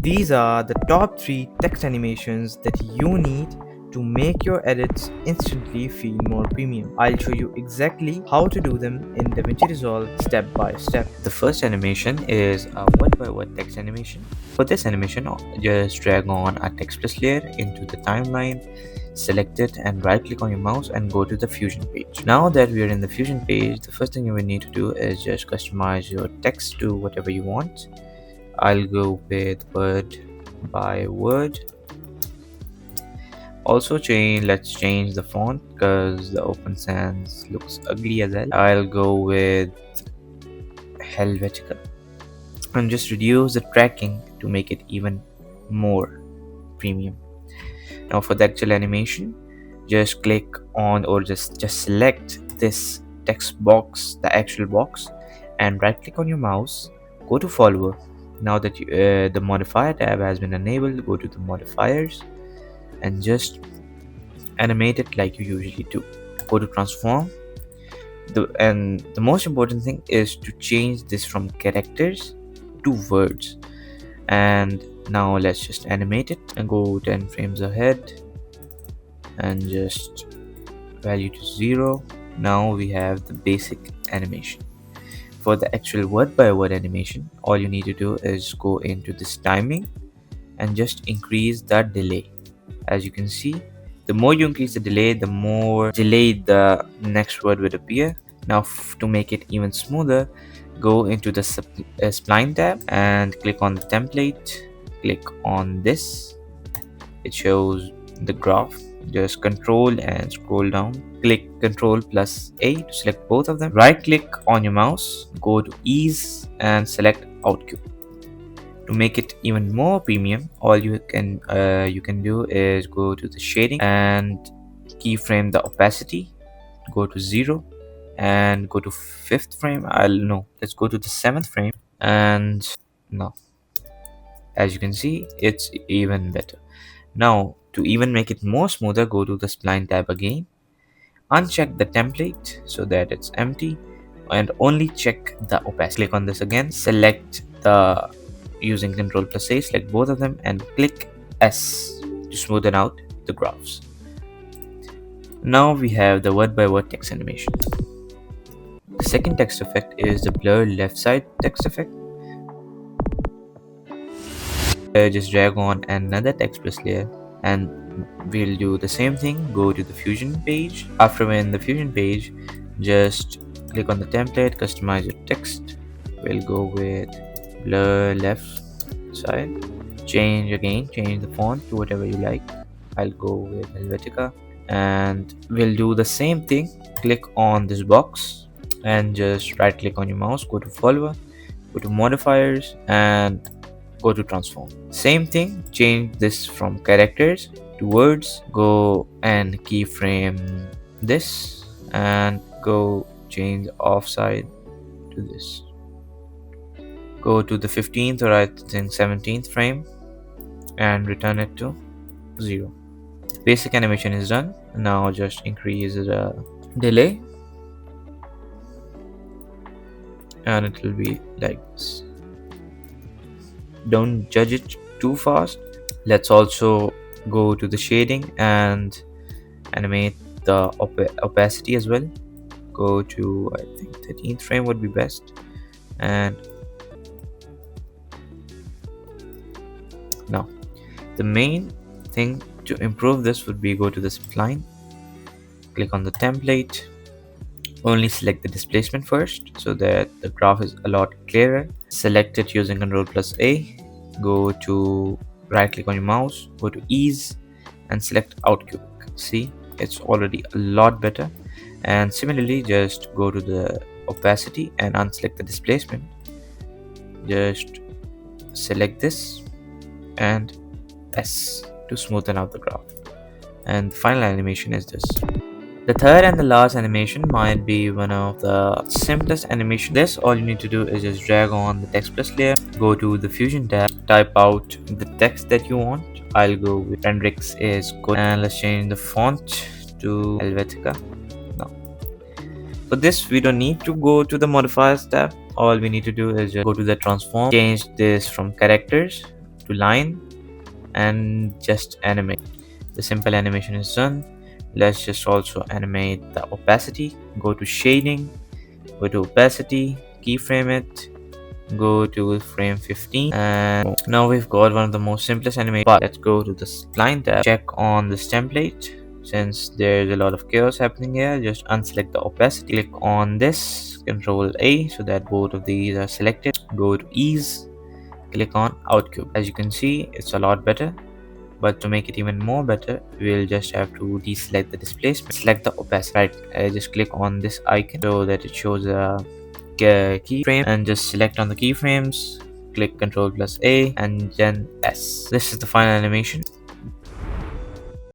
These are the top 3 text animations that you need to make your edits instantly feel more premium. I'll show you exactly how to do them in DaVinci Resolve step by step. The first animation is a word by word text animation. For this animation, just drag on a text plus layer into the timeline, select it and right click on your mouse and go to the Fusion page. Now that we are in the Fusion page, the first thing you will need to do is just customize your text to whatever you want. I'll go with word by word. Also let's change the font because the Open Sans looks ugly as hell. I'll go with Helvetica and just reduce the tracking to make it even more premium. Now for the actual animation, just click on or just select this text box, the actual box, and right click on your mouse, go to follower. Now that the modifier tab has been enabled, go to the modifiers and just animate it like you usually do. Go to transform. And the most important thing is to change this from characters to words. And now let's just animate it and go 10 frames ahead and just value to 0. Now we have the basic animation. For the actual word by word animation, all you need to do is go into this timing and just increase the delay. As you can see, the more you increase the delay, the more delayed the next word will appear. Now to make it even smoother, go into the spline tab and click on the template, click on this. It shows the graph. Just control and scroll down, click Control plus A to select both of them. Right click on your mouse, go to ease and select outcube. To make it even more premium, all you can do is go to the shading and keyframe the opacity, go to 0 and go to 5th frame. Let's go to the 7th frame, and now as you can see, it's even better. Now to even make it more smoother, go to the spline tab again, uncheck the template so that it's empty and only check the opacity. Click on this again, select the using Control plus A, select both of them and click S to smoothen out the graphs. Now we have the word by word text animation. The second text effect is the blur left side text effect. Just drag on another text plus layer and we'll do the same thing. Go to the Fusion page. After we're in the Fusion page, just click on the template, customize your text. We'll go with blur left side. Change the font to whatever you like. I'll go with Helvetica and we'll do the same thing. Click on this box and just right click on your mouse, go to follower, go to modifiers and go to transform. Same thing, change this from characters to words. Go and keyframe this and go change offside to this. Go to the 15th or I think 17th frame and return it to 0. Basic animation is done. Now just increase the delay and it will be like this. Don't judge it too fast. Let's also go to the shading and animate the opacity as well. Go to I think 13th frame would be best. And now the main thing to improve this would be go to the spline, click on the template, only select the displacement first so that the graph is a lot clearer. Select it using Control plus A, go to right click on your mouse, go to ease and select outcube. See, it's already a lot better. And similarly, just go to the opacity and unselect the displacement. Just select this and S to smoothen out the graph. And the final animation is this. The third and the last animation might be one of the simplest animation. This all you need to do is just drag on the text plus layer, go to the Fusion tab, type out the text that you want. I'll go with Hendrix is good and let's change the font to Helvetica. Now for this we don't need to go to the modifiers tab. All we need to do is just go to the transform, change this from characters to line and just animate. The simple animation is done. Let's just also animate the opacity. Go to shading, go to opacity, keyframe it, go to frame 15, and now we've got one of the most simplest animation. But let's go to the spline tab, check on this template. Since there's a lot of chaos happening here, just unselect the opacity, click on this, Control A, so that both of these are selected. Go to ease, click on outcube. As you can see, it's a lot better. But to make it even more better, we'll just have to deselect the displacement, select the opacity. Right, just click on this icon so that it shows a keyframe, and just select on the keyframes, click Ctrl plus A and then S. This is the final animation.